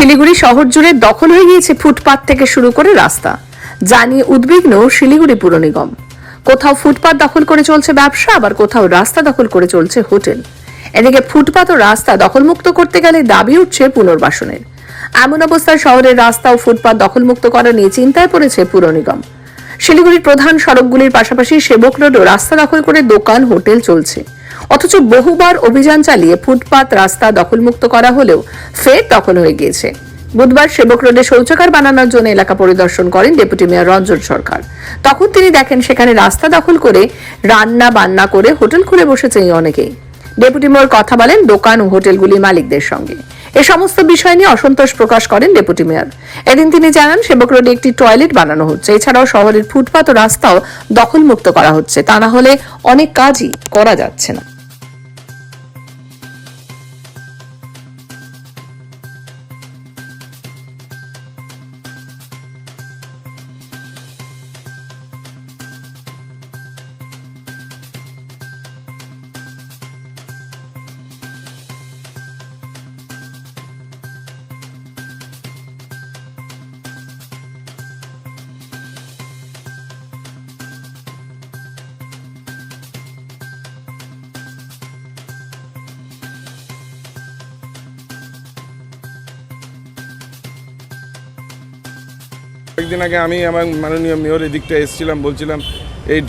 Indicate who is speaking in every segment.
Speaker 1: শিলিগুড়ি শহর জুড়ে দখল হয়ে গিয়েছে ফুটপাত থেকে শুরু করে রাস্তা। যা নিয়ে উদ্বিগ্ন শিলিগুড়ি পুর নিগম। কোথাও ফুটপাত দখল করে চলছে ব্যবসা, আবার কোথাও রাস্তা দখল করে চলছে হোটেল। এদিকে ফুটপাত ও রাস্তা দখলমুক্ত করতে গেলে দাবি উঠছে পুনর্বাসনের। এমন অবস্থায় শহরের রাস্তা ও ফুটপাত দখলমুক্ত করা নিয়ে চিন্তায় পড়েছে পুর নিগম। শিলিগুড়ির প্রধান সড়কগুলির পাশাপাশি সেবক রোডও রাস্তা দখল করে দোকান হোটেল চলছে। অথচ বহুবার অভিযান চালিয়ে ফুটপাত রাস্তা দখলমুক্ত করা হলেও ফের দখল হয়ে গিয়েছে। বুধবার সেবক রোডে শৌচাগার বানানোর জন্য এলাকা পরিদর্শন করেন ডেপুটি মেয়র রঞ্জন সরকার। তখন তিনি দেখেন সেখানে রাস্তা দখল করে রান্না বান্না করে হোটেল খুলে বসেছে অনেকেই। ডেপুটি মেয়র কথা বলেন দোকান ও হোটেলগুলির মালিকদের সঙ্গে। এ সমস্ত বিষয় নিয়ে অসন্তোষ প্রকাশ করেন ডেপুটি মেয়র। এদিন তিনি জানান সেবক রোডে একটি টয়লেট বানানো হচ্ছে, এছাড়াও শহরের ফুটপাত ও রাস্তাও দখলমুক্ত করা হচ্ছে। তা না হলে অনেক কাজই করা যাচ্ছে না।
Speaker 2: কয়েকদিন আগে আমি আমার মাননীয় মেয়র এদিকটা এসেছিলাম, বলছিলাম এই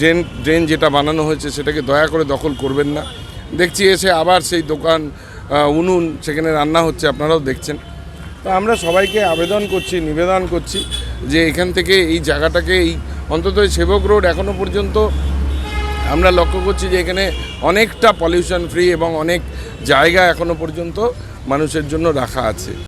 Speaker 2: ড্রেন যেটা বানানো হয়েছে সেটাকে দয়া করে দখল করবেন না। দেখছি এসে আবার সেই দোকান উনুন সেখানে রান্না হচ্ছে, আপনারাও দেখছেন। তো আমরা সবাইকে আবেদন করছি, নিবেদন করছি যে এখান থেকে এই জায়গাটাকে অন্তত সেবক রোড এখনও পর্যন্ত আমরা লক্ষ্য করছি যে এখানে অনেকটা পলিউশন ফ্রি এবং অনেক জায়গা এখনও পর্যন্ত মানুষের জন্য রাখা আছে।